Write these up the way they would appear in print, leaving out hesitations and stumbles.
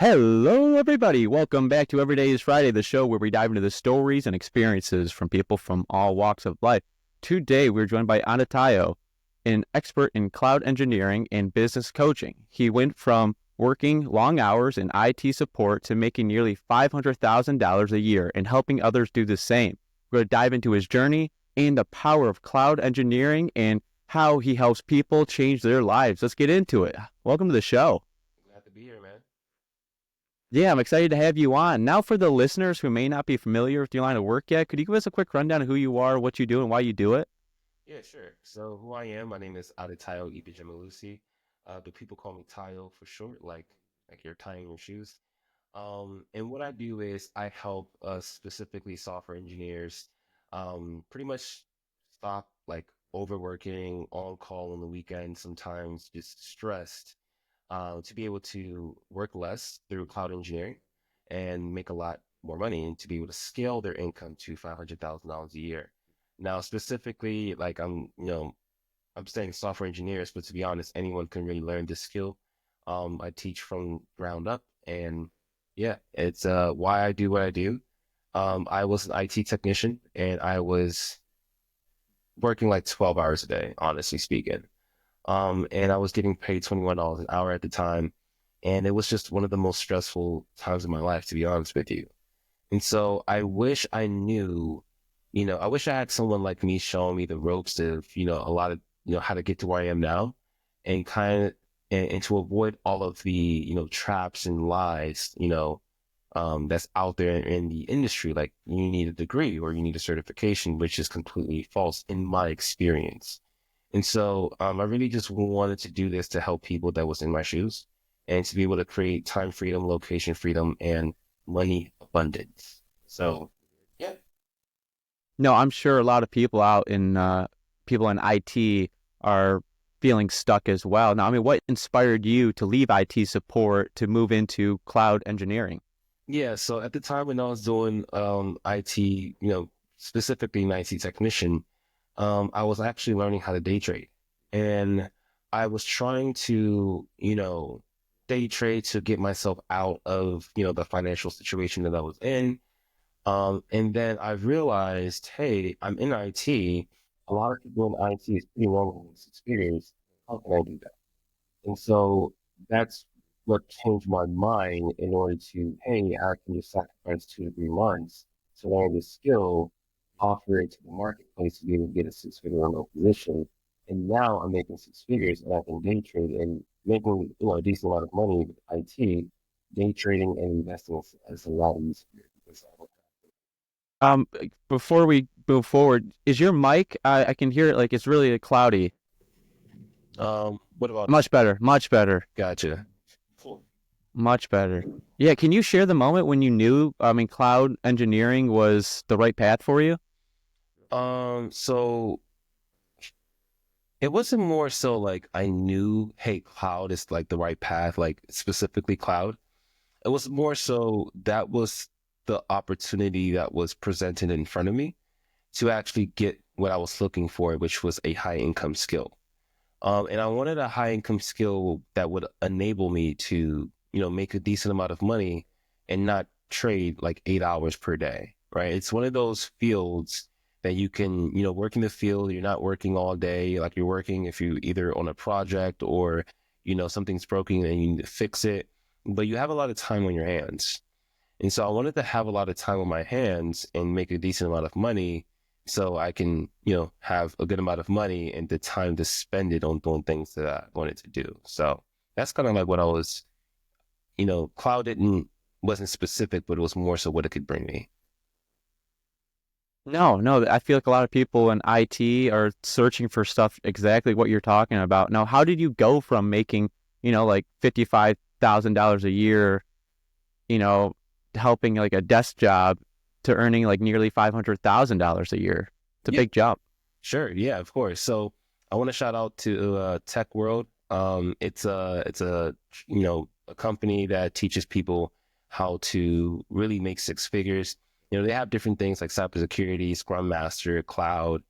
Hello, everybody. Welcome back to Every Day is Friday, the show where we dive into the stories and experiences from people from all walks of life. Today, we're joined by Adetayo, an expert in cloud engineering and business coaching. He went from working long hours in IT support to making nearly $500,000 a year and helping others do the same. We're going to dive into his journey and the power of cloud engineering and how he helps people change their lives. Let's get into it. Welcome to the show. Glad to be here, man. Yeah, I'm excited to have you on. Now, for the listeners who may not be familiar with your line of work yet, could you give us a quick rundown of who you are, what you do, and why you do it? Yeah, sure. So who I am, my name is Adetayo Ibijemilusi. But people call me Tayo for short, like you're tying your shoes. And what I do is I help specifically software engineers pretty much stop like overworking, on call on the weekend, sometimes just stressed, to be able to work less through cloud engineering and make a lot more money and to be able to scale their income to $500,000 a year. Now, specifically, like I'm saying software engineers, but to be honest, anyone can really learn this skill. I teach from ground up, and yeah, it's why I do what I do. I was an IT technician, and I was working like 12 hours a day, honestly speaking. And I was getting paid $21 an hour at the time, and it was just one of the most stressful times of my life, to be honest with you. And so I wish I knew, I wish I had someone like me showing me the ropes of, a lot of, how to get to where I am now and and to avoid all of the, traps and lies, that's out there in the industry. Like you need a degree or you need a certification, which is completely false in my experience. And so I really just wanted to do this to help people that was in my shoes and to be able to create time freedom, location freedom, and money abundance. So, yeah. No, I'm sure a lot of people people in IT are feeling stuck as well. Now, I mean, what inspired you to leave IT support to move into cloud engineering? Yeah. So at the time when I was doing IT, specifically an IT technician, I was actually learning how to day trade. And I was trying to, day trade to get myself out of, the financial situation that I was in. And then I realized, hey, I'm in IT. A lot of people in IT is pretty long with this experience. How can I do that? And so that's what changed my mind in order to, hey, I can just sacrifice 2 to 3 months to learn this skill, offer it to the marketplace to be able to get a six-figure remote position. And now I'm making six figures and I can day trade and making, a decent amount of money with IT. Day trading and investing is a lot easier because Um, Before we move forward, is your mic? I can hear it like it's really cloudy. what about Much better, much better, gotcha? Cool. much better. Yeah, can you share the moment when you knew, I mean, cloud engineering was the right path for you? So it wasn't more so like I knew, hey, cloud is like the right path, like specifically cloud. It was more so that was the opportunity that was presented in front of me to actually get what I was looking for, which was a high income skill. And I wanted a high income skill that would enable me to, make a decent amount of money and not trade like 8 hours per day, right? It's one of those fields that you can, work in the field. You're not working all day. Like you're working if you either on a project or, something's broken and you need to fix it, but you have a lot of time on your hands. And so I wanted to have a lot of time on my hands and make a decent amount of money so I can, have a good amount of money and the time to spend it on doing things that I wanted to do. So that's kind of like what I was, cloud wasn't specific, but it was more so what it could bring me. No, no, I feel like a lot of people in IT are searching for stuff exactly what you're talking about. Now, how did you go from making, like $55,000 a year, you know, helping like a desk job to earning like nearly $500,000 a year? It's a Yeah, big jump. sure. Yeah, of course. So I want to shout out to Tech World. It's a a company that teaches people how to really make six figures. They have different things like cybersecurity, Scrum Master, cloud,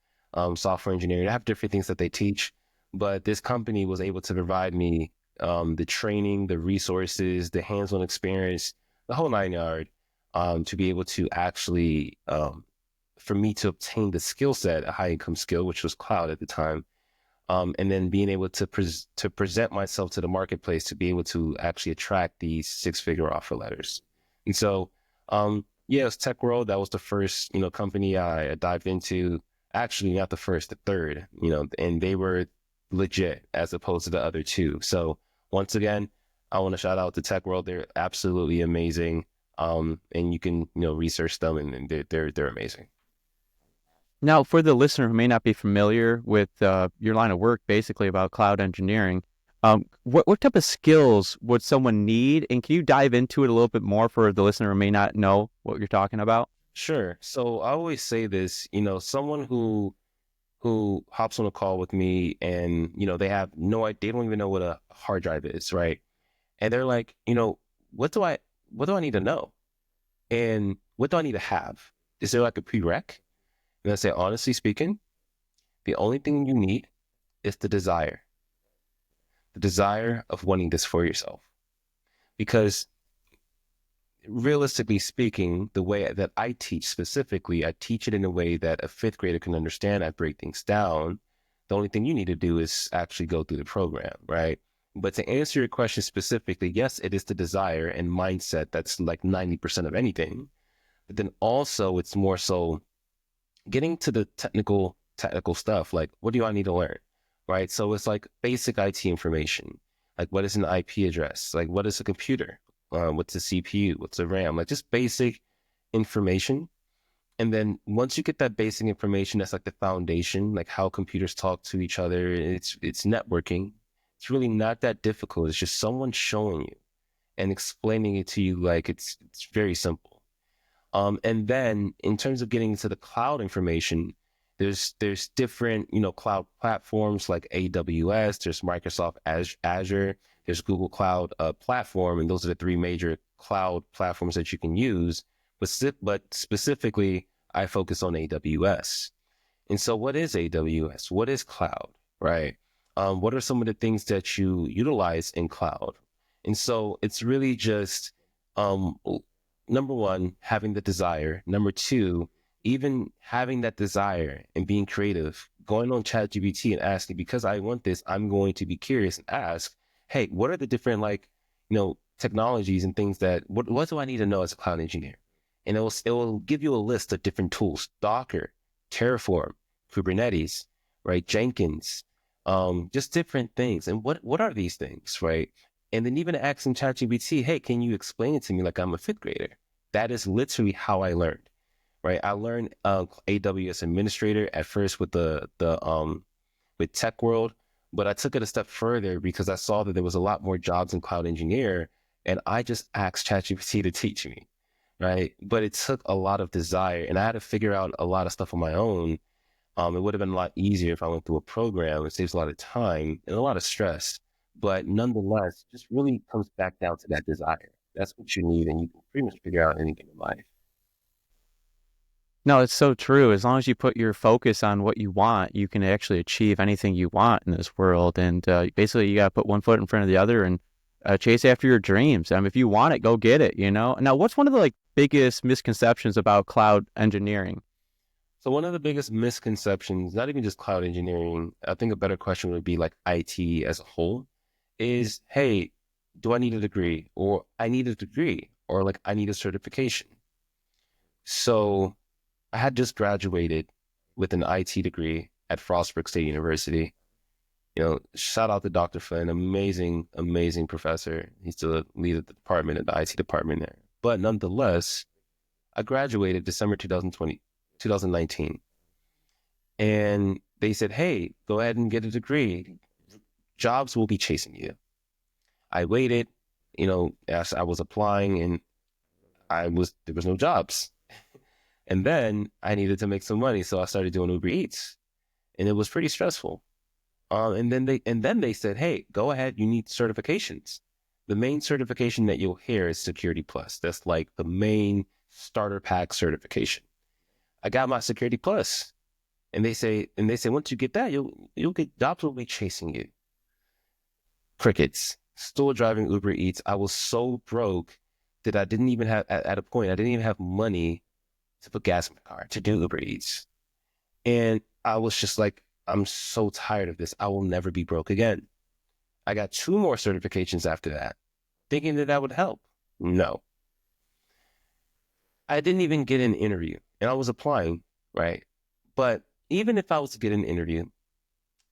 software engineering. They have different things that they teach, but this company was able to provide me the training, the resources, the hands-on experience, the whole nine yard, to be able to actually, for me to obtain the skill set, a high income skill, which was cloud at the time, and then being able to present myself to the marketplace to be able to actually attract these six-figure offer letters. And so, yeah, it's Tech World. That was the first, company I dived into. Actually, not the first, the third, and they were legit as opposed to the other two. So once again, I want to shout out to Tech World. They're absolutely amazing. And you can, research them, and they're amazing. Now, for the listener who may not be familiar with your line of work, basically about cloud engineering, what type of skills would someone need? And can you dive into it a little bit more for the listener who may not know what you're talking about? Sure. So I always say this, someone who hops on a call with me and, they have no idea, they don't even know what a hard drive is, right? And they're like, what do I what do I need to know? And what do I need to have? Is there like a prereq? And I say, honestly speaking, the only thing you need is the desire of wanting this for yourself. Because realistically speaking, the way that I teach specifically, I teach it in a way that a fifth grader can understand. I break things down. The only thing you need to do is actually go through the program, right? But to answer your question specifically, yes, it is the desire and mindset that's like 90% of anything. But then also it's more so getting to the technical stuff. Like, what do I need to learn? Right. So it's like basic IT information. Like, what is an IP address? Like, what is a computer? What's a CPU? What's a RAM? Like, just basic information. And then once you get that basic information, that's like the foundation, like how computers talk to each other. It's networking. It's really not that difficult. It's just someone showing you and explaining it to you like it's very simple. And then in terms of getting into the cloud information, there's different, cloud platforms like AWS, there's Microsoft Azure, there's Google Cloud Platform, and those are the three major cloud platforms that you can use. But specifically, I focus on AWS. And so what is AWS? What is cloud, right? What are some of the things that you utilize in cloud? And so it's really just, um, number one, having the desire. Number two, even having that desire and being creative, going on ChatGPT and asking, because I want this, I'm going to be curious and ask, hey, what are the different technologies and things what do I need to know as a cloud engineer? And it will give you a list of different tools: Docker, Terraform, Kubernetes, right? Jenkins, just different things. And what are these things, right? And then even asking ChatGPT, hey, can you explain it to me like I'm a fifth grader? That is literally how I learned, right? I learned AWS administrator at first with with Tech World, but I took it a step further because I saw that there was a lot more jobs in cloud engineer, and I just asked ChatGPT to teach me, right? But it took a lot of desire, and I had to figure out a lot of stuff on my own. It would have been a lot easier if I went through a program. It saves a lot of time and a lot of stress. But nonetheless, just really comes back down to that desire. That's what you need, and you can pretty much figure out anything in life. No, it's so true. As long as you put your focus on what you want, you can actually achieve anything you want in this world. And basically, you got to put one foot in front of the other and chase after your dreams. If you want it, go get it, Now, what's one of the biggest misconceptions about cloud engineering? So one of the biggest misconceptions, not even just cloud engineering, I think a better question would be like IT as a whole, is, hey, do I need a degree? Or I need a degree, or like I need a certification. So I had just graduated with an IT degree at Frostburg State University. Shout out to Dr. Flynn, amazing, amazing professor. He's the lead of the department at the IT department there. But nonetheless, I graduated December 2019. And they said, hey, go ahead and get a degree. Jobs will be chasing you. I waited, as I was applying, and there was no jobs. And then I needed to make some money. So I started doing Uber Eats, and it was pretty stressful. And then they said, hey, go ahead. You need certifications. The main certification that you'll hear is Security Plus. That's like the main starter pack certification. I got my Security Plus. And they say, once you get that, you'll get jobs will be chasing you. Crickets. still driving Uber Eats. I was so broke that I didn't even have, at a point, I didn't even have money to put gas in my car to do Uber Eats. And I was just like, I'm so tired of this. I will never be broke again. I got 2 more certifications after that, thinking that that would help. No, I didn't even get an interview and I was applying, right? But even if I was to get an interview,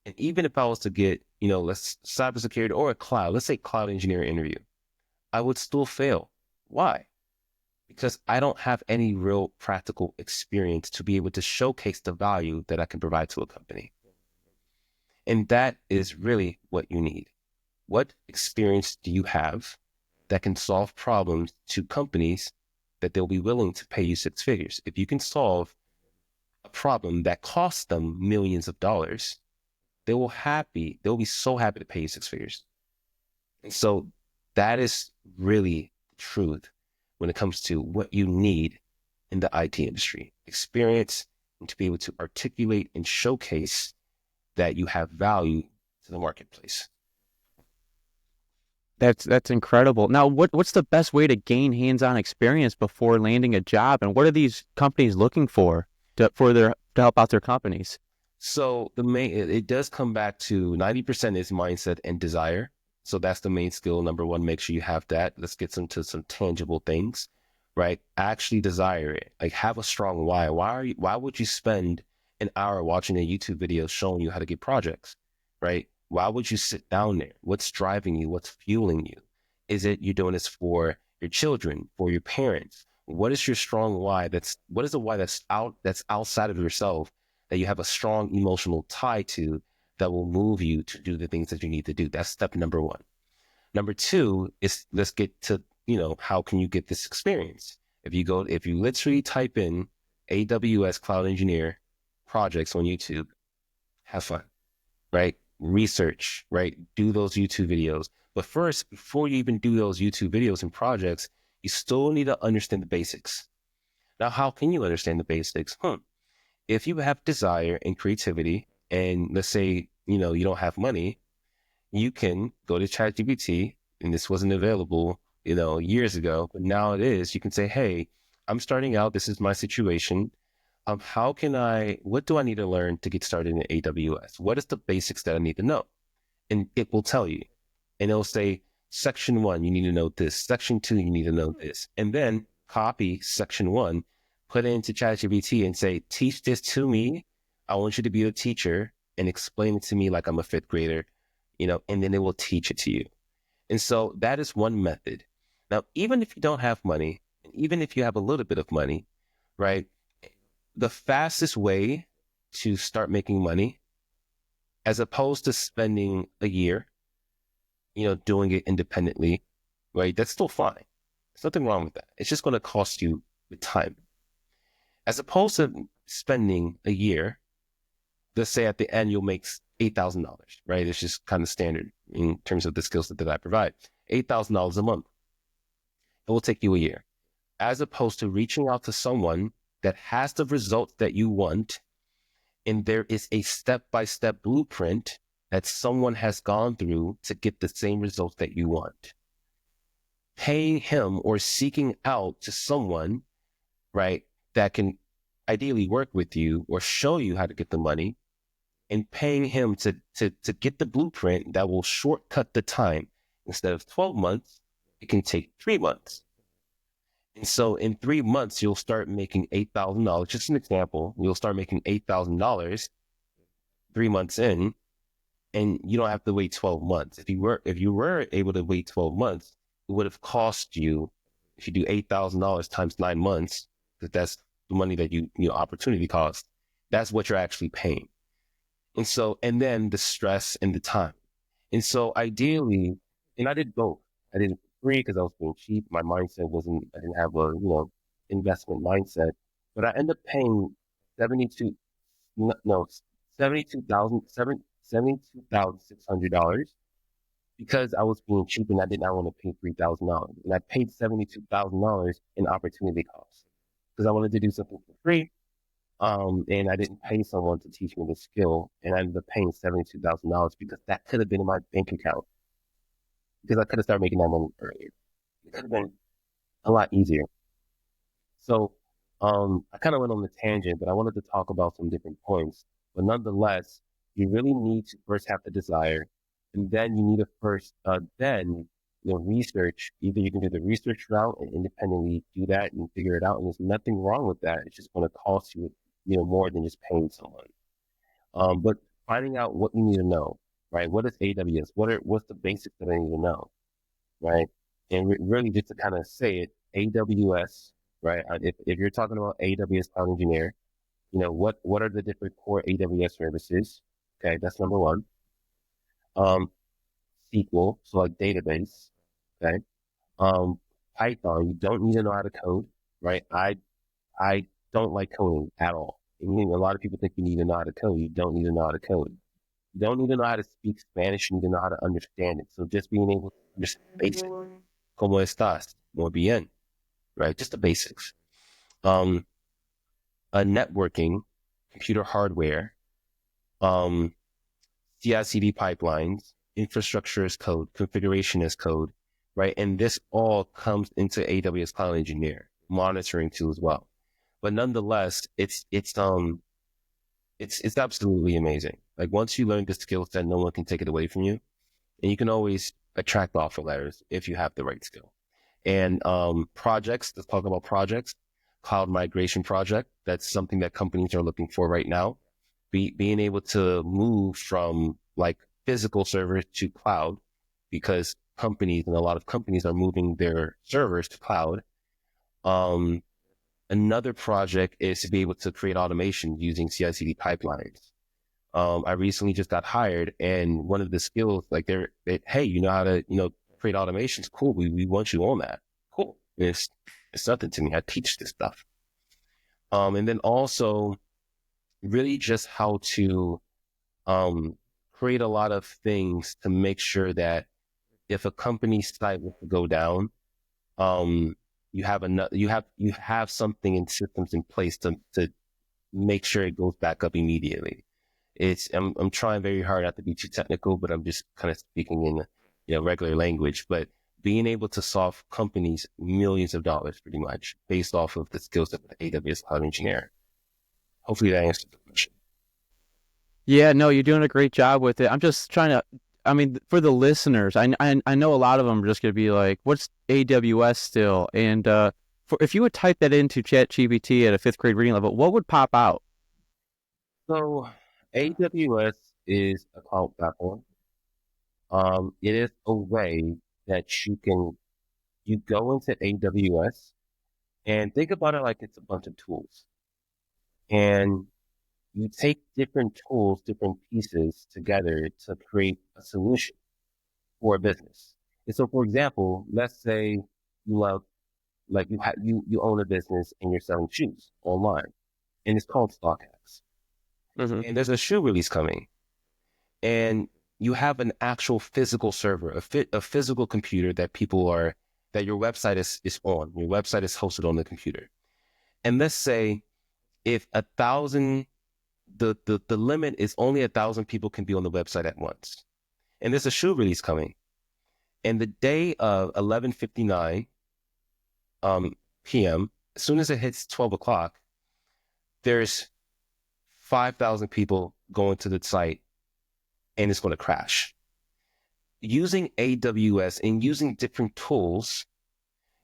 and even if I was to get, let's cybersecurity or a cloud, let's say cloud engineer interview, I would still fail. Why? Because I don't have any real practical experience to be able to showcase the value that I can provide to a company. And that is really what you need. What experience do you have that can solve problems to companies that they'll be willing to pay you 6 figures? If you can solve a problem that costs them millions of dollars, they'll be so happy to pay you 6 figures. And so that is really the truth when it comes to what you need in the IT industry. Experience and to be able to articulate and showcase that you have value to the marketplace. That's incredible. Now, what's the best way to gain hands-on experience before landing a job, and what are these companies looking for to help out their companies? So it does come back to 90% is mindset and desire. So that's the main skill. Number one, make sure you have that. Let's get into some tangible things, right? Actually desire it. Like have a strong why. Why would you spend an hour watching a YouTube video showing you how to get projects, right? Why would you sit down there? What's driving you? What's fueling you? Is it you're doing this for your children, for your parents? What is your strong why? What is the why that's outside of yourself that you have a strong emotional tie to that will move you to do the things that you need to do. That's step number one. Number two is let's get to, how can you get this experience? If you literally type in AWS Cloud Engineer projects on YouTube, have fun, right? Research, right? Do those YouTube videos. But first, before you even do those YouTube videos and projects, you still need to understand the basics. Now, how can you understand the basics? If you have desire and creativity, and let's say, you don't have money, you can go to ChatGPT, and this wasn't available, years ago, but now it is. You can say, hey, I'm starting out. This is my situation. What do I need to learn to get started in AWS? What is the basics that I need to know? And it will tell you. And it'll say, section 1, you need to know this. Section 2, you need to know this. And then copy section 1, put it into ChatGPT and say, teach this to me. I want you to be a teacher and explain it to me like I'm a 5th grader, and then it will teach it to you. And so that is one method. Now, even if you don't have money, and even if you have a little bit of money, right? The fastest way to start making money, as opposed to spending a year, doing it independently, right? That's still fine. There's nothing wrong with that. It's just going to cost you the time. As opposed to spending a year, let's say at the end you'll make $8,000, right? It's just kind of standard in terms of the skill set that I provide. $8,000 a month. It will take you a year. As opposed to reaching out to someone that has the results that you want, and there is a step-by-step blueprint that someone has gone through to get the same results that you want. Paying him or seeking out to someone, right, that can ideally work with you or show you how to get the money, and paying him to get the blueprint that will shortcut the time. Instead of 12 months, it can take 3 months. And so in 3 months, you'll start making $8,000. Just an example, you'll start making $8,000 3 months in, and you don't have to wait 12 months. If you were able to wait 12 months, it would have cost you, if you do $8,000 times 9 months, because that's the money that opportunity cost, that's what you're actually paying. And so, and then the stress and the time. And so ideally, and I did both. I did it for free because I was being cheap. My mindset I didn't have a, investment mindset, but I ended up paying 72, no, 72,600 dollars because I was being cheap and I did not want to pay $3,000. And I paid $72,000 in opportunity costs because I wanted to do something for free. And I didn't pay someone to teach me the skill, and I ended up paying $72,000 because that could have been in my bank account. because I could have started making that money earlier. It could have been a lot easier. So I kind of went on the tangent, but I wanted to talk about some different points. But nonetheless, you really need to first have the desire, and then you need to then research. Either you can do the research route and independently do that and figure it out, and there's nothing wrong with that. It's just going to cost you, more than just paying someone. But finding out what you need to know, right? What is AWS? What's the basics that I need to know, right? And really just to kind of say it, AWS, right? If you're talking about AWS Cloud Engineer, what are the different core AWS services? Okay, that's number one. Um, SQL, so like database, okay. Um, Python, you don't need to know how to code, right? I don't like coding at all. And a lot of people think you need to know how to code. You don't need to know how to code. You don't need to know how to speak Spanish. You need to know how to understand it. So just being able to understand basics. ¿Cómo estás? Muy bien, right? Just the basics. Um, networking, computer hardware, um, CI/CD pipelines, infrastructure as code, configuration as code, right? And this all comes into AWS Cloud Engineer, monitoring too as well. But nonetheless, it's absolutely amazing. Like once you learn the skill set, no one can take it away from you, and you can always attract offer letters if you have the right skill. And projects, let's talk about projects. Cloud migration project, that's something that companies are looking for right now. Being able to move from like physical servers to cloud, because companies and a lot of companies are moving their servers to cloud. Um, Another project is to be able to create automation using CI/CD pipelines. I recently just got hired, and one of the skills, like hey, you know how to, create automations. Cool. We want you on that. Cool. It's nothing to me. I teach this stuff. And then also really just how to, create a lot of things to make sure that if a company's site was to go down, um, you have something in systems in place to make sure it goes back up immediately. I'm trying very hard not to be too technical, but I'm just kind of speaking in regular language. But being able to solve companies millions of dollars pretty much based off of the skill set of the AWS Cloud Engineer. Hopefully that answers the question. Yeah, no, you're doing a great job with it. I'm just trying to, I mean, for the listeners, I know a lot of them are just going to be like, what's AWS still? And if you would type that into ChatGPT at a fifth grade reading level, what would pop out? So AWS is a cloud platform. It is a way that you go into AWS and think about it like it's a bunch of tools. And you take different tools, different pieces together to create a solution for a business. And so, for example, let's say you love, like you own a business and you're selling shoes online, and it's called StockX. Mm-hmm. And there's a shoe release coming, and you have an actual physical server, a physical computer that your website is on. Your website is hosted on the computer. And let's say if 1,000, the limit is only 1,000 people can be on the website at once. And there's a shoe release coming. And the day of 11:59 p.m., as soon as it hits 12 o'clock, there's 5,000 people going to the site, and it's going to crash. Using AWS and using different tools,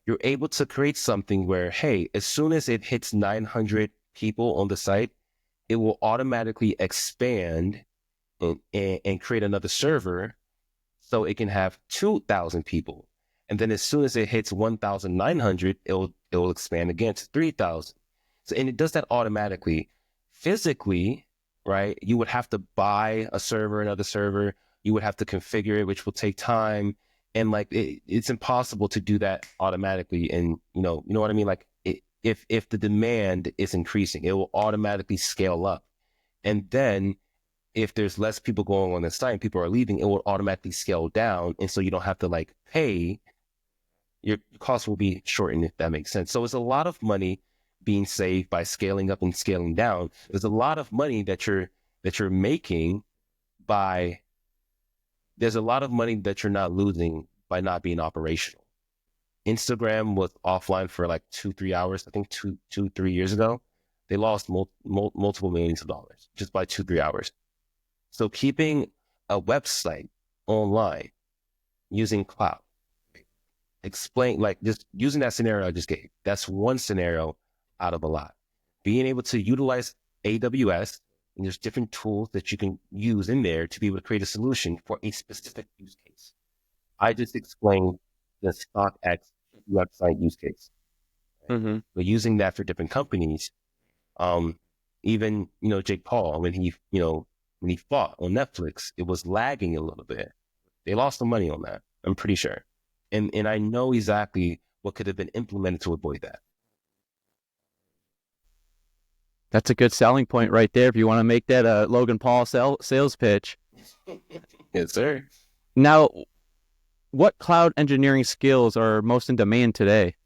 you're able to create something where, hey, as soon as it hits 900 people on the site, it will automatically expand and create another server so it can have 2,000 people. And then as soon as it hits 1,900, it'll expand again to 3,000. So, and it does that automatically. Physically, right, you would have to buy a server, another server. You would have to configure it, which will take time. And like, it's impossible to do that automatically. And you know what I mean? Like if the demand is increasing, it will automatically scale up. And then if there's less people going on the site and people are leaving, it will automatically scale down. And so you don't have to like pay, your costs will be shortened, if that makes sense. So it's a lot of money being saved by scaling up and scaling down. There's a lot of money that you're making by, there's a lot of money that you're not losing by not being operational. Instagram was offline for like 2-3 hours. I think 3 years ago, they lost multiple millions of dollars just by 2-3 hours. So keeping a website online using cloud, explain, like, just using that scenario I just gave. That's one scenario out of a lot. Being able to utilize AWS, and there's different tools that you can use in there to be able to create a solution for a specific use case. I just explained the StockX website use case. Mm-hmm. But using that for different companies, even, Jake Paul, when he fought on Netflix, it was lagging a little bit. They lost some money on that, I'm pretty sure. And I know exactly what could have been implemented to avoid that. That's a good selling point right there if you want to make that a Logan Paul sales pitch. Yes, sir. Now, what cloud engineering skills are most in demand today?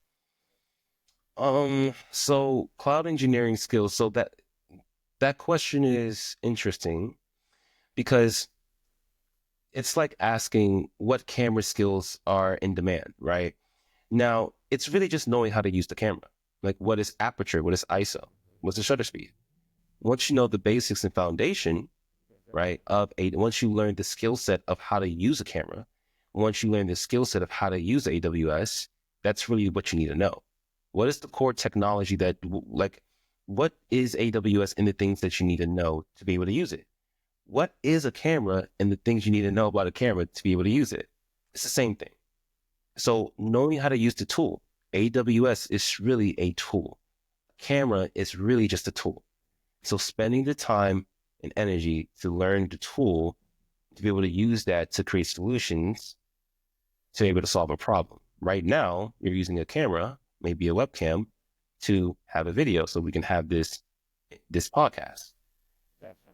So cloud engineering skills. So that question is interesting because it's like asking what camera skills are in demand, right? Now, it's really just knowing how to use the camera. Like, what is aperture? What is ISO? What's the shutter speed? Once you know the basics and foundation, right, once you learn the skill set of how to use a camera, once you learn the skill set of how to use AWS, that's really what you need to know. What is the core technology what is AWS and the things that you need to know to be able to use it? What is a camera and the things you need to know about a camera to be able to use it? It's the same thing. So knowing how to use the tool, AWS is really a tool. Camera is really just a tool. So spending the time and energy to learn the tool, to be able to use that to create solutions, to be able to solve a problem. Right now, you're using a camera, maybe a webcam, to have a video so we can have this podcast,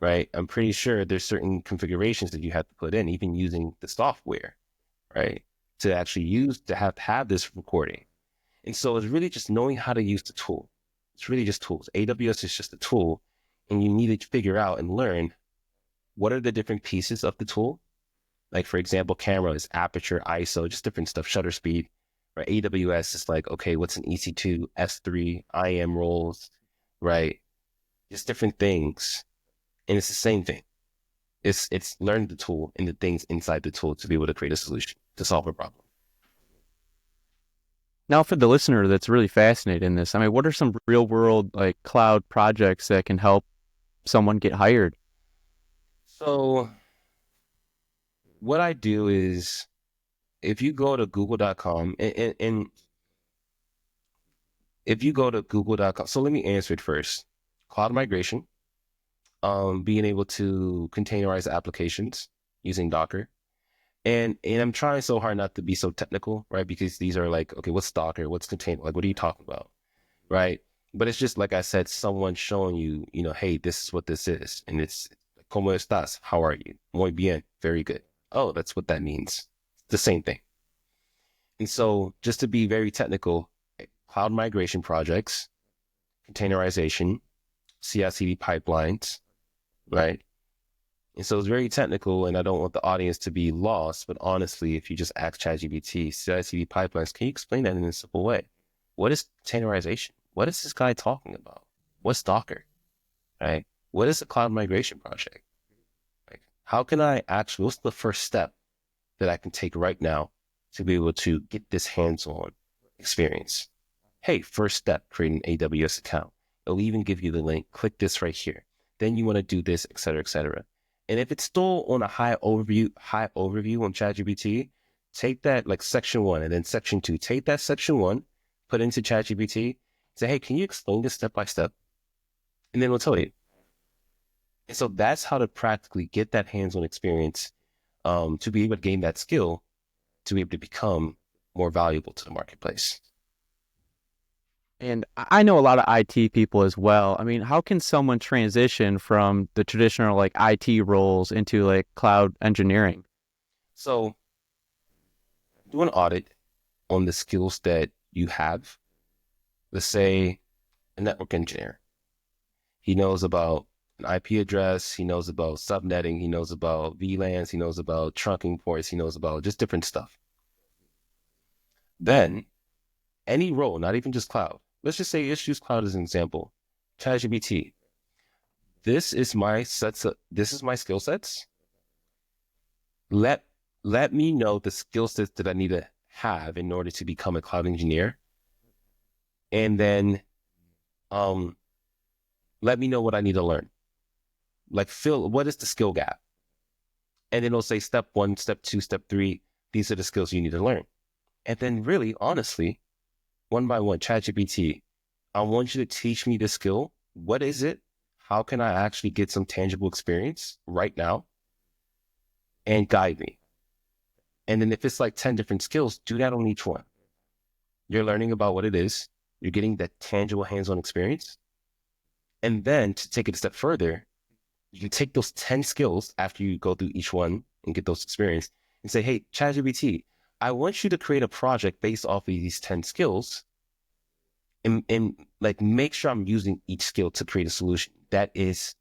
right? I'm pretty sure there's certain configurations that you have to put in, even using the software, right? To actually have this recording. And so it's really just knowing how to use the tool. It's really just tools. AWS is just a tool, and you need to figure out and learn what are the different pieces of the tool. Like, for example, camera is aperture, ISO, just different stuff, shutter speed. Right? AWS is like, okay, what's an EC2, S3, IAM roles, right? Just different things. And it's the same thing. It's learn the tool and the things inside the tool to be able to create a solution to solve a problem. Now, for the listener that's really fascinated in this, I mean, what are some real world like cloud projects that can help someone get hired? So what I do is, if you go to google.com and if you go to google.com, so let me answer it first. Cloud migration, being able to containerize applications using Docker. And I'm trying so hard not to be so technical, right? Because these are like, okay, what's Docker? What's container? Like, what are you talking about? Right? But it's just, like I said, someone showing you, hey, this is what this is. And it's, ¿Cómo estás? How are you? Muy bien. Very good. Oh, that's what that means. The same thing. And so, just to be very technical, cloud migration projects, containerization, CI/CD pipelines, right? And so it's very technical, and I don't want the audience to be lost. But honestly, if you just ask ChatGPT, CI/CD pipelines, can you explain that in a simple way? What is containerization? What is this guy talking about? What's Docker? Right? What is a cloud migration project? Like, how can I actually, what's the first step that I can take right now to be able to get this hands-on experience? Hey, first step, create an AWS account. It'll even give you the link. Click this right here. Then you want to do this, et cetera, et cetera. And if it's still on a high overview on ChatGPT, take that, like, section 1 and then section 2. Take that section 1, put it into ChatGPT, say, hey, can you explain this step by step? And then we'll tell you. And so that's how to practically get that hands-on experience, to be able to gain that skill, to be able to become more valuable to the marketplace. And I know a lot of IT people as well. I mean, how can someone transition from the traditional like IT roles into like cloud engineering? So do an audit on the skills that you have. Let's say a network engineer. He knows about an IP address. He knows about subnetting. He knows about VLANs. He knows about trunking ports. He knows about just different stuff. Then any role, not even just cloud. Let's use cloud as an example. ChatGPT. This is my skill sets. Let let me know the skill sets that I need to have in order to become a cloud engineer. And then um let me know what I need to learn. Like fill what is the skill gap? And then it'll say step one, step two, step three. These are the skills you need to learn. And then really, honestly, one by one, ChatGPT, I want you to teach me the skill. What is it? How can I actually get some tangible experience right now and guide me? And then if it's like 10 different skills, do that on each one. You're learning about what it is. You're getting that tangible hands-on experience. And then to take it a step further, you can take those 10 skills after you go through each one and get those experience and say, hey, ChatGPT, I want you to create a project based off of these 10 skills and like make sure I'm using each skill to create a solution that is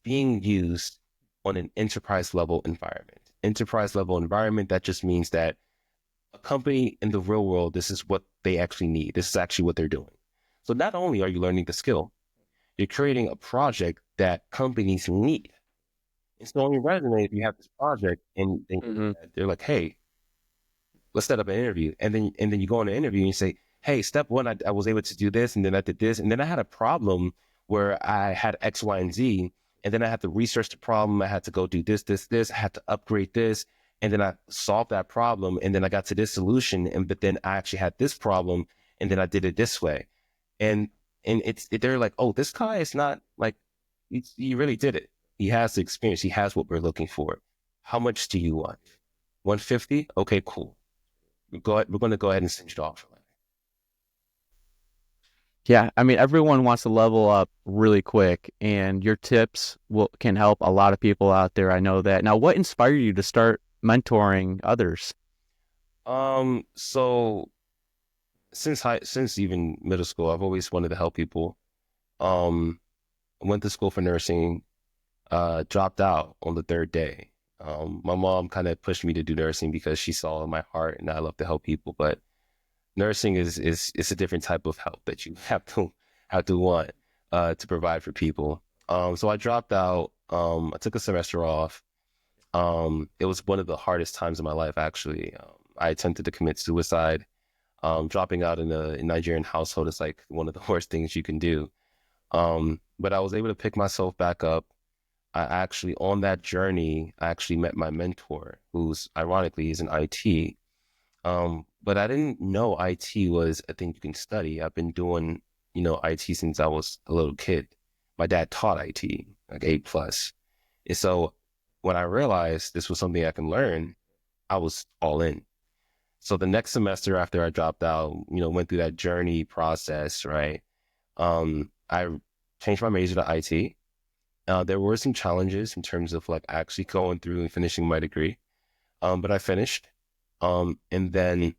being used on an enterprise level environment. Enterprise level environment, that just means that a company in the real world, this is what they actually need. This is actually what they're doing. So not only are you learning the skill, you're creating a project that companies need. And so on your resume, if you have this project and Hmm. they're like, hey, let's set up an interview. And then you go on an interview and you say, hey, step one, I was able to do this, and then I did this, and then I had a problem where I had X, Y, and Z, and then I had to research the problem. I had to go do this. I had to upgrade this, and then I solved that problem, and then I got to this solution, but then I actually had this problem, and then I did it this way, and they're like, oh, this guy is not like he really did it. He has the experience. He has what we're looking for. How much do you want? 150? Okay, cool. We're going to go ahead and send you the offer letter. Yeah, I mean, everyone wants to level up really quick, and your tips can help a lot of people out there. I know that. Now, what inspired you to start mentoring others? So since even middle school, I've always wanted to help people. Um, I went to school for nursing, dropped out on the third day. My mom kind of pushed me to do nursing because she saw in my heart and I love to help people, but nursing is a different type of help that you have to want to provide for people. So I dropped out. I took a semester off. It was one of the hardest times in my life, actually. I attempted to commit suicide. Dropping out in a Nigerian household is like one of the worst things you can do. But I was able to pick myself back up. I actually, on that journey, I actually met my mentor, who's ironically is in IT. But I didn't know IT was a thing you can study. I've been doing, IT since I was a little kid. My dad taught IT, like A plus. And so when I realized this was something I can learn, I was all in. So the next semester after I dropped out, went through that journey process, right? I changed my major to IT. There were some challenges in terms of like actually going through and finishing my degree. But I finished. And then,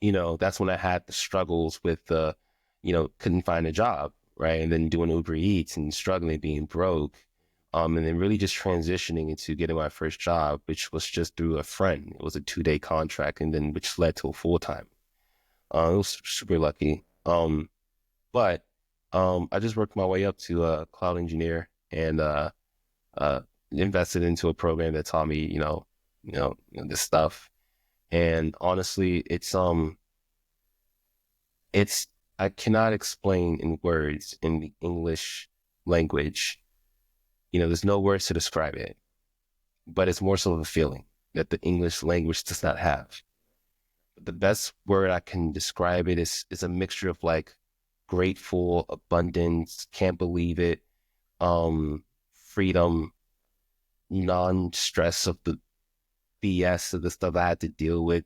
that's when I had the struggles with couldn't find a job, right? And then doing Uber Eats and struggling, being broke. And then really just transitioning into getting my first job, which was just through a friend. It was a 2-day contract, and then which led to a full time. It was super lucky. But I just worked my way up to a cloud engineer and uh, invested into a program that taught me, this stuff. And honestly, it's I cannot explain in words in the English language. There's no words to describe it, but it's more so of a feeling that the English language does not have. The best word I can describe it is a mixture of like grateful, abundance, can't believe it, freedom, non-stress of the BS of the stuff I had to deal with.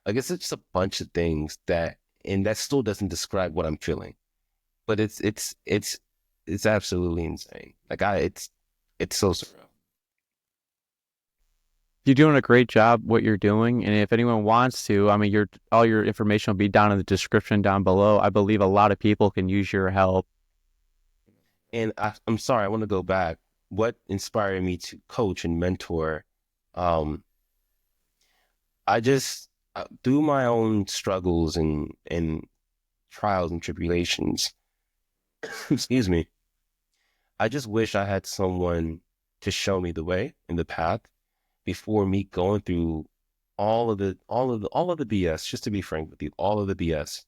Like it's just a bunch of things and that still doesn't describe what I'm feeling. But it's absolutely insane. Like it's so surreal. You're doing a great job what you're doing, and if anyone wants to, I mean, all your information will be down in the description down below. I believe a lot of people can use your help. And I'm sorry, I want to go back. What inspired me to coach and mentor? Um, I just through my own struggles and trials and tribulations, excuse me, I just wish I had someone to show me the way and the path before me going through all of the BS. Just to be frank with you, all of the BS.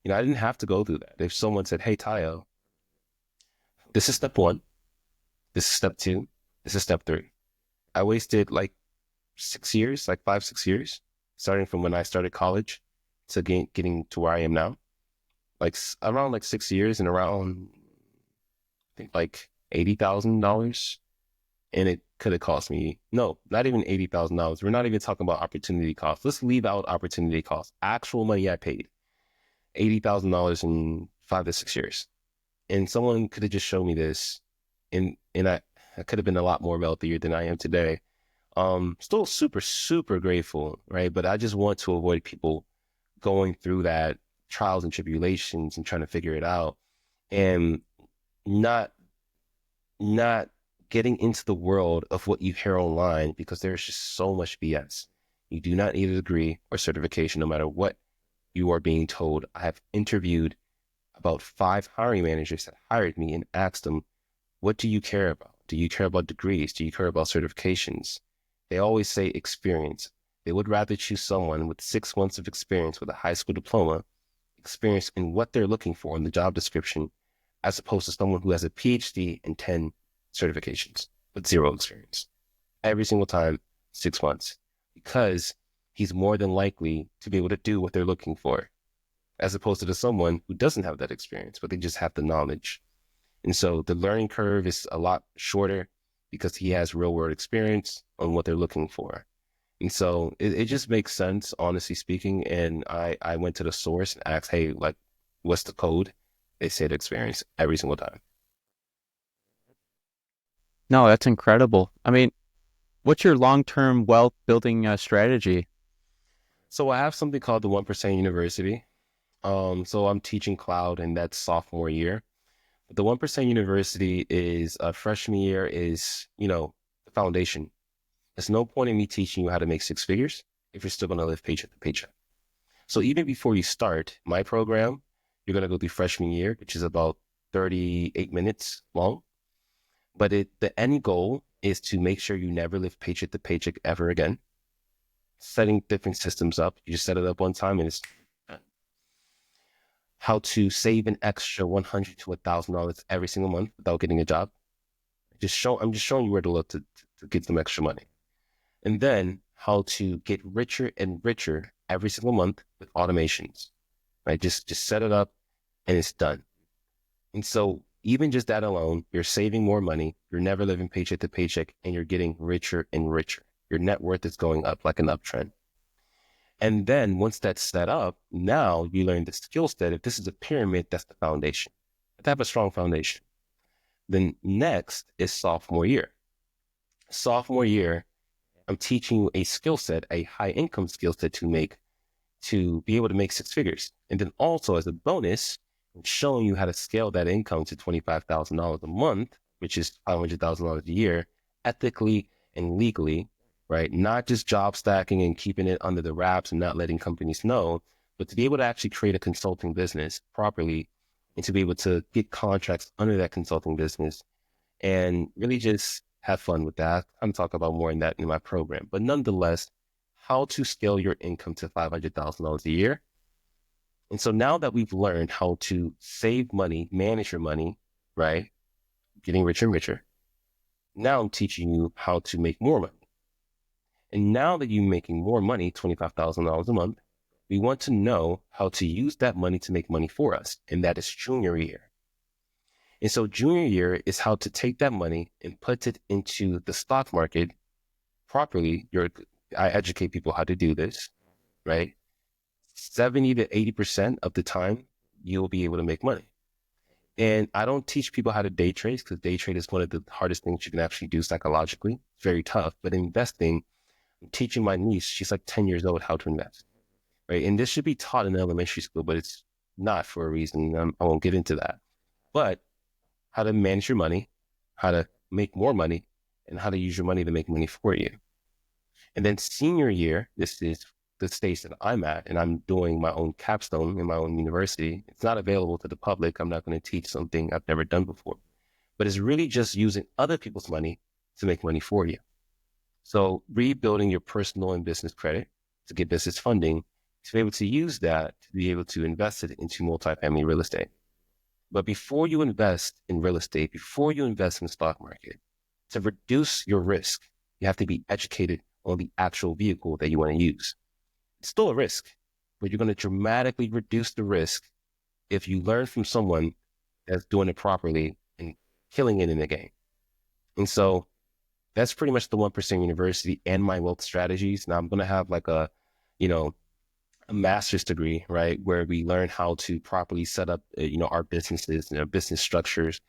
I didn't have to go through that. If someone said, "Hey, Tayo, this is step one, this is step two, this is step three," I wasted like 6 years, like 5, 6 years, starting from when I started college to getting to where I am now. Like around like 6 years and around, I think like $80,000. And it could have cost me, no, not even $80,000. We're not even talking about opportunity cost. Let's leave out opportunity cost. Actual money I paid, $80,000 in 5 to 6 years. And someone could have just shown me this, and I could have been a lot more wealthier than I am today. Still super, super grateful, right? But I just want to avoid people going through that trials and tribulations and trying to figure it out, and not not getting into the world of what you hear online, because there's just so much BS. You do not need a degree or certification, no matter what you are being told. I have interviewed about 5 hiring managers that hired me and asked them, "What do you care about? Do you care about degrees? Do you care about certifications?" They always say experience. They would rather choose someone with 6 months of experience with a high school diploma, experience in what they're looking for in the job description, as opposed to someone who has a PhD and 10 certifications but zero experience. Every single time, 6 months, because he's more than likely to be able to do what they're looking for, as opposed to someone who doesn't have that experience, but they just have the knowledge. And so the learning curve is a lot shorter because he has real world experience on what they're looking for. And so it just makes sense, honestly speaking. And I went to the source and asked, "Hey, like, what's the code?" They said experience every single time. No, that's incredible. I mean, what's your long-term wealth building strategy? So I have something called the 1% University. So I'm teaching cloud, and that's sophomore year. The 1% University is freshman year is, the foundation. There's no point in me teaching you how to make 6 figures if you're still going to live paycheck to paycheck. So even before you start my program, you're going to go through freshman year, which is about 38 minutes long. But the end goal is to make sure you never live paycheck to paycheck ever again. Setting different systems up. You just set it up one time and it's how to save an extra $100 to $1,000 every single month without getting a job. I'm just showing you where to look to get some extra money. And then how to get richer and richer every single month with automations, right? Just set it up and it's done. And so even just that alone, you're saving more money. You're never living paycheck to paycheck, and you're getting richer and richer. Your net worth is going up like an uptrend. And then once that's set up, now you learn the skill set. If this is a pyramid, that's the foundation. To have a strong foundation. Then next is sophomore year. Sophomore year, I'm teaching you a skill set, a high income skill set to be able to make 6 figures. And then also as a bonus, I'm showing you how to scale that income to $25,000 a month, which is $500,000 a year, ethically and legally, right? Not just job stacking and keeping it under the wraps and not letting companies know, but to be able to actually create a consulting business properly and to be able to get contracts under that consulting business and really just have fun with that. I'm talking about more in that in my program, but nonetheless, how to scale your income to $500,000 a year. And so now that we've learned how to save money, manage your money, right? Getting richer and richer. Now I'm teaching you how to make more money. And now that you're making more money, $25,000 a month, we want to know how to use that money to make money for us. And that is junior year. And so junior year is how to take that money and put it into the stock market properly. I educate people how to do this, right? 70 to 80% of the time, you'll be able to make money. And I don't teach people how to day trade, because day trade is one of the hardest things you can actually do psychologically. It's very tough. But investing, I'm teaching my niece, she's like 10 years old, how to invest, right? And this should be taught in elementary school, but it's not for a reason. I won't get into that. But how to manage your money, how to make more money, and how to use your money to make money for you. And then senior year, this is the stage that I'm at and I'm doing my own capstone in my own university, it's not available to the public. I'm not going to teach something I've never done before, but it's really just using other people's money to make money for you. So rebuilding your personal and business credit to get business funding, to be able to use that, to be able to invest it into multifamily real estate. But before you invest in real estate, before you invest in the stock market, to reduce your risk, you have to be educated on the actual vehicle that you want to use. It's still a risk, but you're going to dramatically reduce the risk if you learn from someone that's doing it properly and killing it in the game. And so that's pretty much the 1% University and my wealth strategies. Now I'm going to have like you know, a master's degree, right? Where we learn how to properly set up, our businesses, business structures,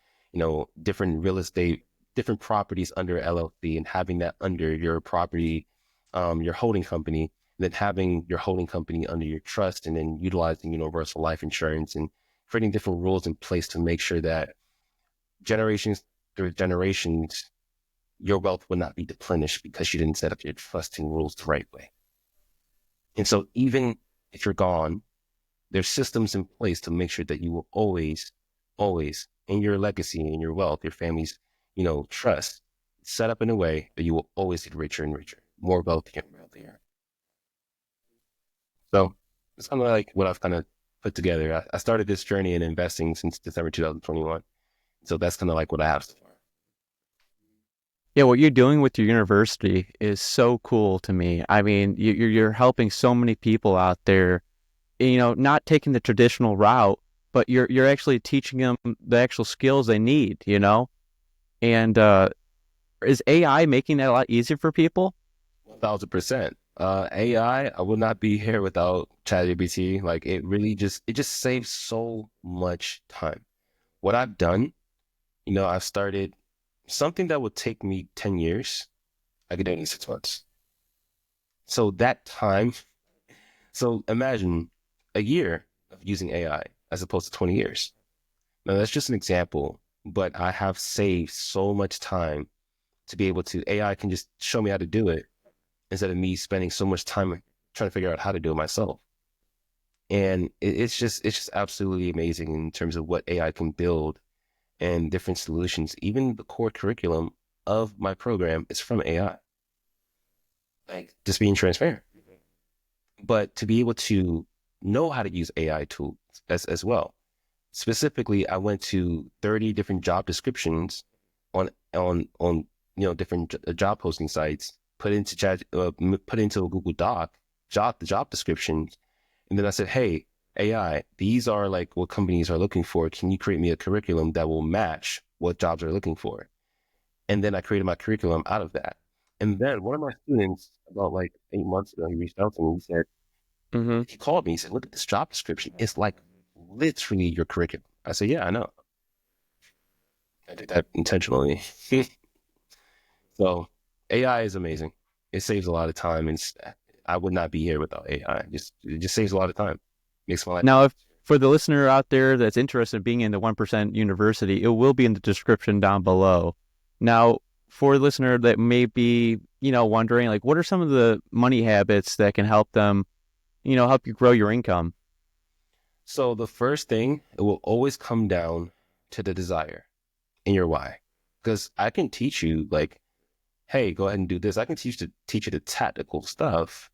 different real estate, different properties under LLC and having that under your property, your holding company, and then having your holding company under your trust and then utilizing universal life insurance and creating different rules in place to make sure that generations through generations, your wealth will not be deplenished because you didn't set up your trusting rules the right way. And so even if you're gone, there's systems in place to make sure that you will always, always, in your legacy, in your wealth, your family's, trust, set up in a way that you will always get richer and richer, more wealthy and wealthier. So it's kind of like what I've kind of put together. I started this journey in investing since December 2021. So that's kind of like what I have so far. Yeah, what you're doing with your university is so cool to me. I mean, you're helping so many people out there, not taking the traditional route, but you're actually teaching them the actual skills they need, And is AI making that a lot easier for people? 1,000%. AI, I would not be here without ChatGPT. Like it just saves so much time. What I've done, I've started something that would take me 10 years. I could do it in 6 months. So that time, so imagine a year of using AI as opposed to 20 years. Now that's just an example, but I have saved so much time to be able to, AI can just show me how to do it instead of me spending so much time trying to figure out how to do it myself. And it's just absolutely amazing in terms of what AI can build and different solutions. Even the core curriculum of my program is from AI. Like just being transparent. But to be able to know how to use AI tools as well. Specifically, I went to 30 different job descriptions on different job posting sites, put into a Google Doc, the job descriptions, and then I said, hey, AI, these are like what companies are looking for. Can you create me a curriculum that will match what jobs are looking for? And then I created my curriculum out of that. And then one of my students, about like 8 months ago, he reached out to me. He said, Mm-hmm. he called me. He said, look at this job description. It's like literally your curriculum. I said, yeah, I know. I did that intentionally. So AI is amazing. It saves a lot of time, and I would not be here without AI. It just saves a lot of time. Makes my life. Now, if for the listener out there that's interested in being in the 1% University, it will be in the description down below. Now, for a listener that may be, wondering, like, what are some of the money habits that can help them, help you grow your income? So the first thing, it will always come down to the desire and your why. Because I can teach you like, hey, go ahead and do this. I can teach you the tactical stuff,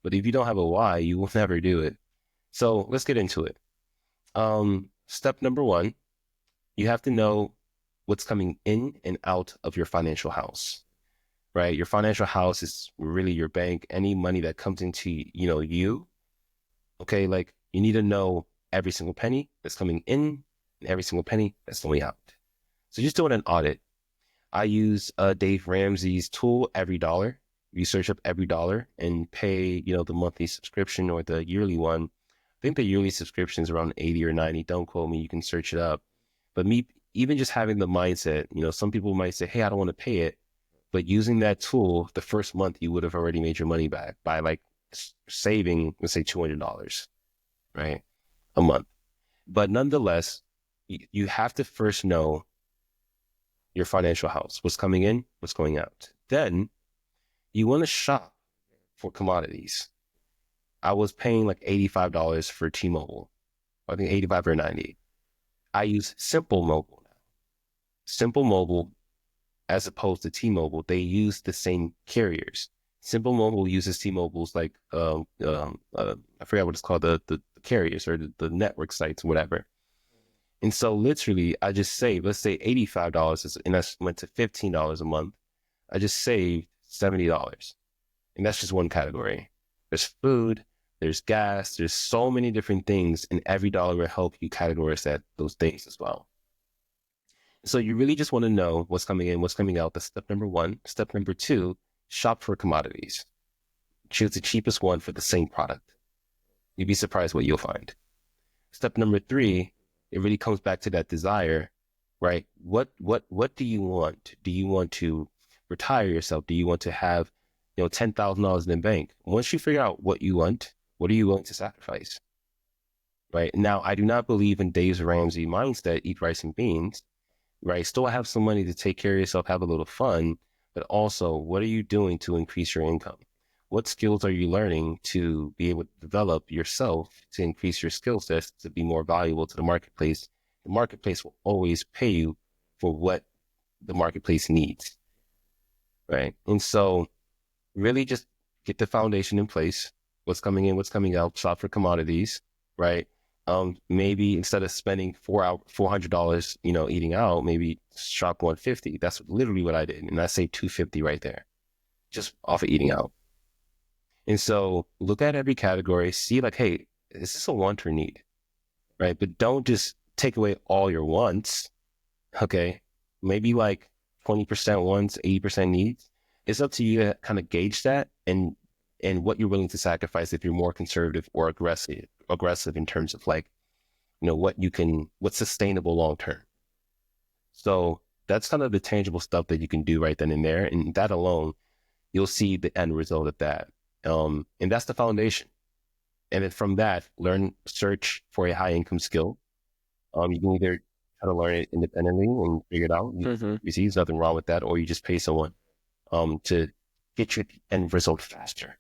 but if you don't have a why, you will never do it. So let's get into it. Step number one, you have to know what's coming in and out of your financial house, right? Your financial house is really your bank. Any money that comes into, you, okay, like you need to know every single penny that's coming in and every single penny that's going out. So just doing an audit. I use Dave Ramsey's tool, Every Dollar. You search up Every Dollar and pay, the monthly subscription or the yearly one. I think the yearly subscription is around 80 or 90. Don't quote me. You can search it up. But me, even just having the mindset, some people might say, hey, I don't want to pay it. But using that tool, the first month, you would have already made your money back by like saving, let's say $200, right? A month. But nonetheless, you have to first know your financial house, what's coming in, what's going out. Then you want to shop for commodities. I was paying like $85 for T-Mobile. I think 85 or 90. I use Simple Mobile now. Simple Mobile, as opposed to T-Mobile, they use the same carriers. Simple Mobile uses T-Mobile's like I forgot what it's called, the carriers or the network sites, whatever. And so literally, I just saved, let's say $85, and that went to $15 a month. I just saved $70. And that's just one category. There's food, there's gas, there's so many different things, and every dollar will help you categorize those things as well. So you really just want to know what's coming in, what's coming out. That's step number one. Step number two, shop for commodities. Choose the cheapest one for the same product. You'd be surprised what you'll find. Step number three, it really comes back to that desire, right? What do you want? Do you want to retire yourself? Do you want to have, $10,000 in the bank? Once you figure out what you want, what are you willing to sacrifice? Right? Now, I do not believe in Dave Ramsey mindset, eat rice and beans, right? Still have some money to take care of yourself, have a little fun, but also what are you doing to increase your income? What skills are you learning to be able to develop yourself to increase your skill sets to be more valuable to the marketplace? The marketplace will always pay you for what the marketplace needs, right? And so really just get the foundation in place. What's coming in, what's coming out, shop for commodities, right? Maybe instead of spending $400, eating out, maybe shop 150. That's literally what I did. And I saved 250 right there, just off of eating out. And so look at every category, see like, hey, is this a want or need? Right? But don't just take away all your wants. Okay. Maybe like 20% wants, 80% needs. It's up to you to kind of gauge that and what you're willing to sacrifice if you're more conservative or aggressive in terms of like, what's sustainable long term. So that's kind of the tangible stuff that you can do right then and there. And that alone, you'll see the end result of that. And that's the foundation. And then from that, search for a high income skill. You can either try to learn it independently and figure it out. You see, there's nothing wrong with that. Or you just pay someone to get you the end result faster.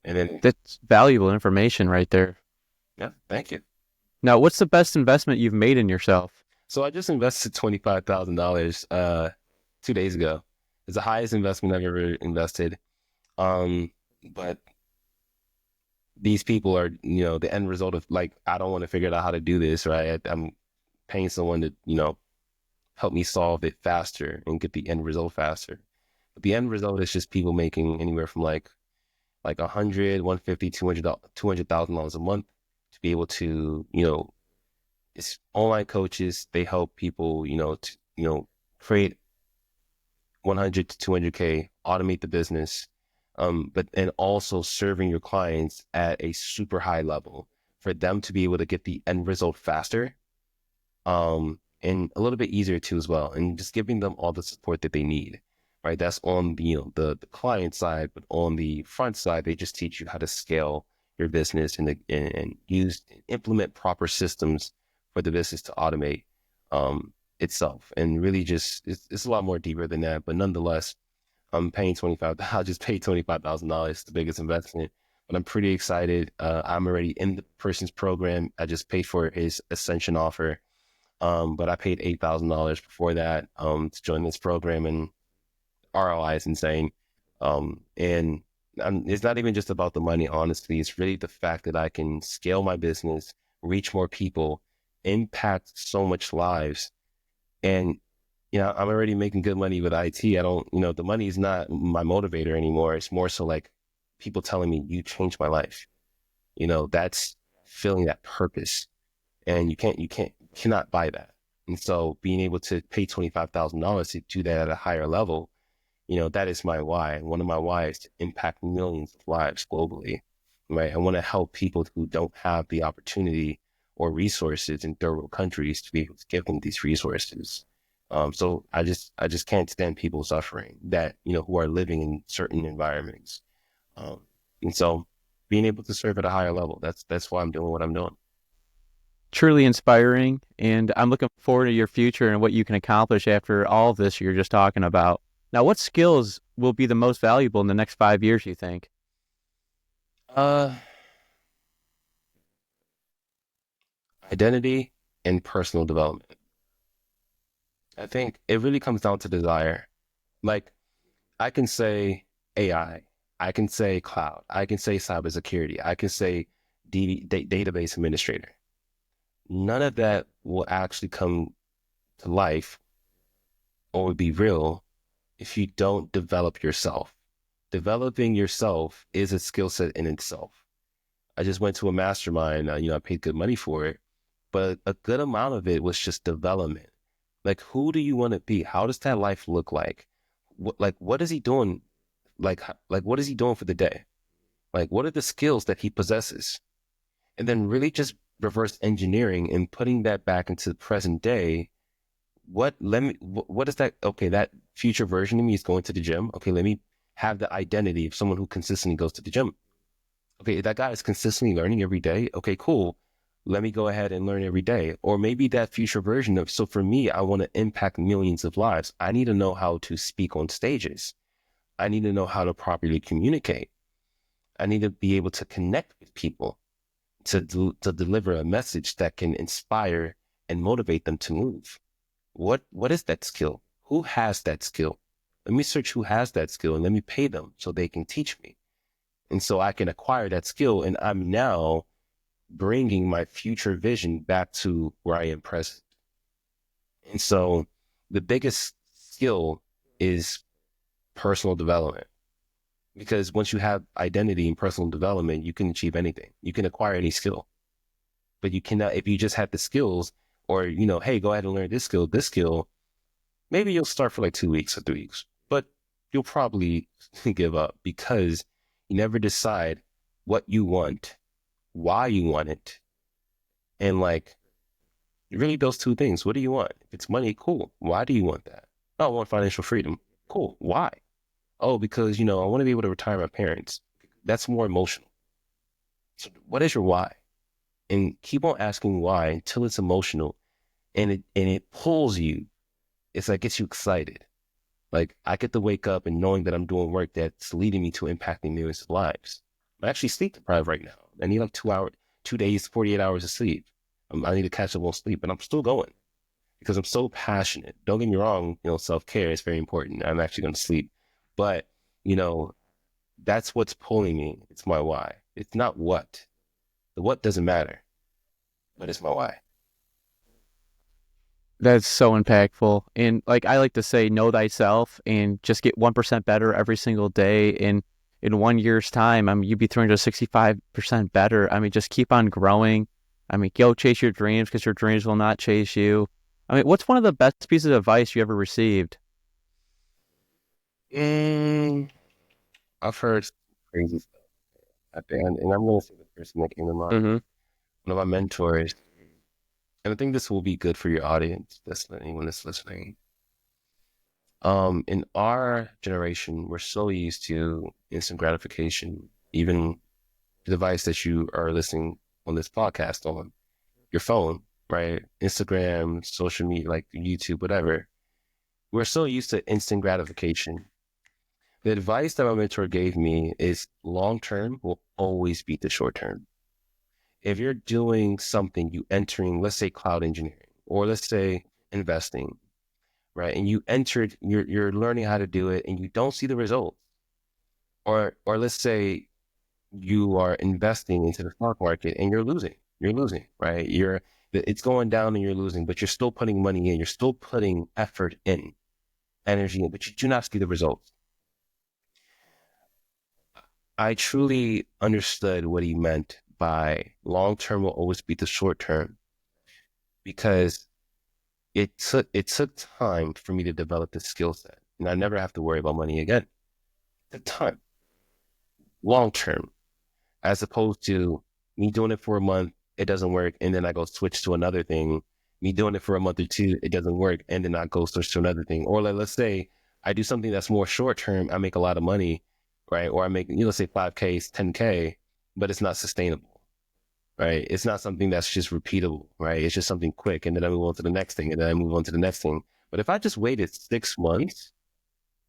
And then That's valuable information right there. Yeah, thank you. Now, what's the best investment you've made in yourself? So I just invested $25,000 2 days ago. It's the highest investment I've ever invested. But these people are, the end result of like, I don't want to figure out how to do this, right? I'm paying someone to, help me solve it faster and get the end result faster. But the end result is just people making anywhere from like 100, 150, $200,000 a month to be able to, it's online coaches. They help people, create 100 to 200K, automate the business, and also serving your clients at a super high level for them to be able to get the end result faster, and a little bit easier too as well, and just giving them all the support that they need, right? That's on the client side, but on the front side, they just teach you how to scale your business and implement proper systems for the business to automate itself, and really just it's a lot more deeper than that. But nonetheless, I just paid $25,000, the biggest investment, but I'm pretty excited. I'm already in the person's program. I just paid for his Ascension offer. But I paid $8,000 before that, to join this program, and ROI is insane. And it's not even just about the money, honestly. It's really the fact that I can scale my business, reach more people, impact so much lives. And I'm already making good money with IT. I don't, the money is not my motivator anymore. It's more so like people telling me, you changed my life. That's feeling that purpose, and you cannot buy that. And so being able to pay $25,000 to do that at a higher level, that is my why. One of my whys is to impact millions of lives globally, right? I want to help people who don't have the opportunity or resources in third world countries to be able to give them these resources. So I just can't stand people suffering that, who are living in certain environments. And so being able to serve at a higher level, that's why I'm doing what I'm doing. Truly inspiring, and I'm looking forward to your future and what you can accomplish after all of this you're just talking about. Now, what skills will be the most valuable in the next 5 years, you think? Uh, Identity and personal development. I think it really comes down to desire. Like I can say AI, I can say cloud, I can say cybersecurity, I can say database administrator. None of that will actually come to life or be real if you don't develop yourself. Developing yourself is a skill set in itself. I just went to a mastermind, I paid good money for it, but a good amount of it was just development. Like, who do you want to be? How does that life look like? What is he doing? What is he doing for the day? Like, what are the skills that he possesses? And then really just reverse engineering and putting that back into the present day. What is that? Okay, that future version of me is going to the gym. Okay, let me have the identity of someone who consistently goes to the gym. Okay, that guy is consistently learning every day. Okay, cool. Let me go ahead and learn every day. Or maybe that future version of, so for me, I want to impact millions of lives. I need to know how to speak on stages. I need to know how to properly communicate. I need to be able to connect with people to deliver a message that can inspire and motivate them to move. What is that skill? Who has that skill? Let me search who has that skill and let me pay them so they can teach me. And so I can acquire that skill. And I'm now bringing my future vision back to where I am present. And so the biggest skill is personal development. Because once you have identity and personal development, you can achieve anything. You can acquire any skill. But you cannot, if you just have the skills or, hey, go ahead and learn this skill, maybe you'll start for like 2 weeks or 3 weeks, but you'll probably give up because you never decide what you want, why you want it. And like, really those two things. What do you want? If it's money, cool. Why do you want that? Oh, I want financial freedom. Cool. Why? Oh, because, I want to be able to retire my parents. That's more emotional. So what is your why? And keep on asking why until it's emotional and it pulls you. It's like gets you excited. Like I get to wake up and knowing that I'm doing work that's leading me to impacting millions of lives. I'm actually sleep deprived right now. I need like 2 hours, 2 days, 48 hours of sleep. I need to catch up on sleep, but I'm still going because I'm so passionate. Don't get me wrong, self-care is very important. I'm actually going to sleep, but you know, that's what's pulling me. It's my why. It's not what. The what doesn't matter, but it's my why. That's so impactful. And like I like to say, know thyself and just get 1% better every single day. And in 1 year's time, I mean, you'd be 365% better. I mean, just keep on growing. I mean, go chase your dreams because your dreams will not chase you. I mean, what's one of the best pieces of advice you ever received? Mm, I've heard some crazy stuff at the end, and I'm going to say the person that came to mind. Mm-hmm. One of my mentors, and I think this will be good for your audience, anyone that's listening. In our generation, we're so used to instant gratification, even the device that you are listening on this podcast on, your phone, right? Instagram, social media, like YouTube, whatever. We're so used to instant gratification. The advice that my mentor gave me is long term will always beat the short term. If you're doing something, you entering, let's say cloud engineering, or let's say investing, right? And you're learning how to do it and you don't see the results. Or let's say you are investing into the stock market and you're losing, right? It's going down and you're losing, but you're still putting money in, you're still putting effort in, energy in, but you do not see the results. I truly understood what he meant by long term will always beat the short term because it took time for me to develop this skill set. And I never have to worry about money again. It took time, long term, as opposed to me doing it for a month, it doesn't work, and then I go switch to another thing. Me doing it for a month or two, it doesn't work, and then I go switch to another thing. Or let's say I do something that's more short term, I make a lot of money, right? Or I make, let's say 5K, 10K, but it's not sustainable, right? It's not something that's just repeatable, right? It's just something quick, and then I move on to the next thing, and then I move on to the next thing. But if I just waited 6 months,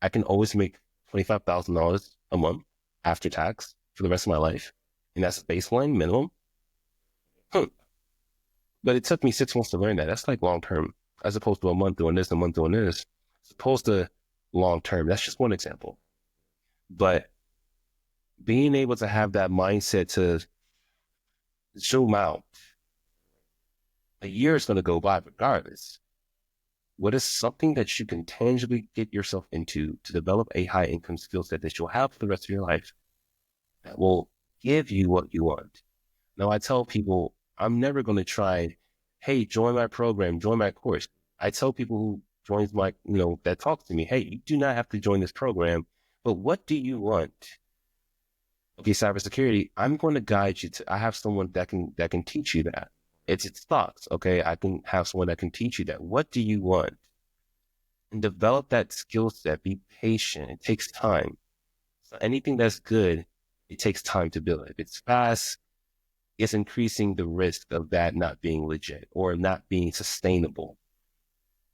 I can always make $25,000 a month after tax for the rest of my life. and that's a baseline minimum. Huh. But it took me 6 months to learn that. That's like long term, as opposed to a month doing this, a month doing this. As opposed to long term. That's just one example. But being able to have that mindset to zoom out, a year is going to go by regardless. What is something that you can tangibly get yourself into to develop a high income skill set that you'll have for the rest of your life that will give you what you want? Now, I tell people, I'm never going to try, hey, join my program, join my course. I tell people who joins my, that talk to me, hey, you do not have to join this program, but what do you want? Okay, cybersecurity, I'm going to guide you to, I have someone that can teach you that. It's thoughts, okay? I can have someone that can teach you that. What do you want? And develop that skill set. Be patient. It takes time. So anything that's good, it takes time to build. If it's fast, it's increasing the risk of that not being legit or not being sustainable.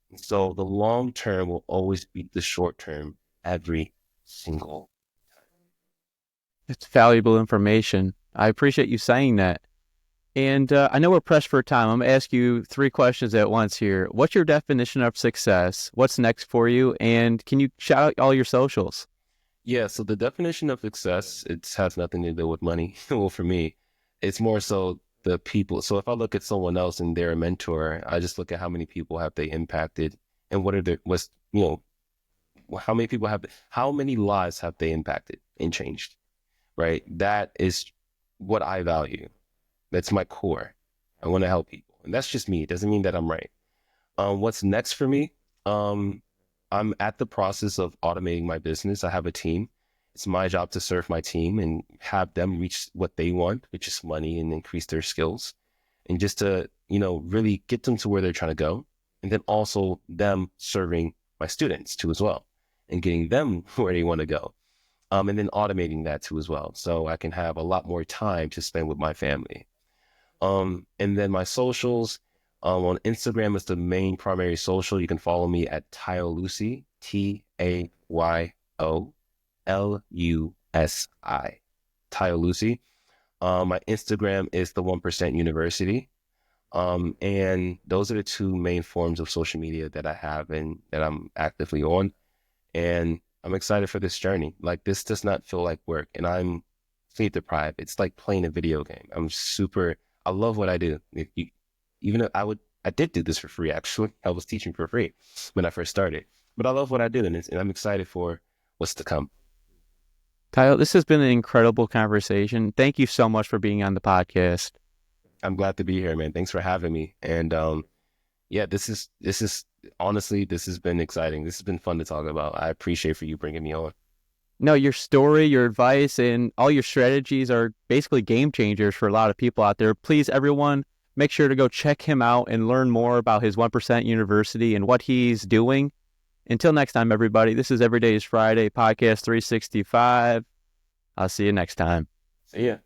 And so the long term will always beat the short term every single time. It's valuable information. I appreciate you saying that. And I know we're pressed for time. I'm going to ask you 3 questions at once here. What's your definition of success? What's next for you? And can you shout out all your socials? Yeah, so the definition of success, it has nothing to do with money. Well, for me, it's more so the people. So if I look at someone else and they're a mentor, I just look at how many people have they impacted and how many lives have they impacted and changed, right? That is what I value. That's my core. I want to help people. And that's just me. It doesn't mean that I'm right. What's next for me? Um, I'm at the process of automating my business. I have a team. It's my job to serve my team and have them reach what they want, which is money and increase their skills. And just to, really get them to where they're trying to go. And then also them serving my students too as well and getting them where they want to go. And then automating that too as well. So I can have a lot more time to spend with my family. And then my socials, on Instagram is the main primary social. You can follow me at Tayo Lucy, TAYOLUSI, Tayo Lucy. My Instagram is the 1% University. And those are the 2 main forms of social media that I have and that I'm actively on. And I'm excited for this journey. Like, this does not feel like work, and I'm sleep deprived. It's like playing a video game. I love what I do. I did do this for free, actually. I was teaching for free when I first started, but I love what I do, and I'm excited for what's to come. Kyle, this has been an incredible conversation. Thank you so much for being on the podcast. I'm glad to be here, man. Thanks for having me. And yeah, this is honestly, this has been exciting. This has been fun to talk about. I appreciate for you bringing me on. No, your story, your advice, and all your strategies are basically game changers for a lot of people out there. Please, everyone, make sure to go check him out and learn more about his 1% University and what he's doing. Until next time, everybody, this is Every Day is Friday, Podcast 365. I'll see you next time. See ya.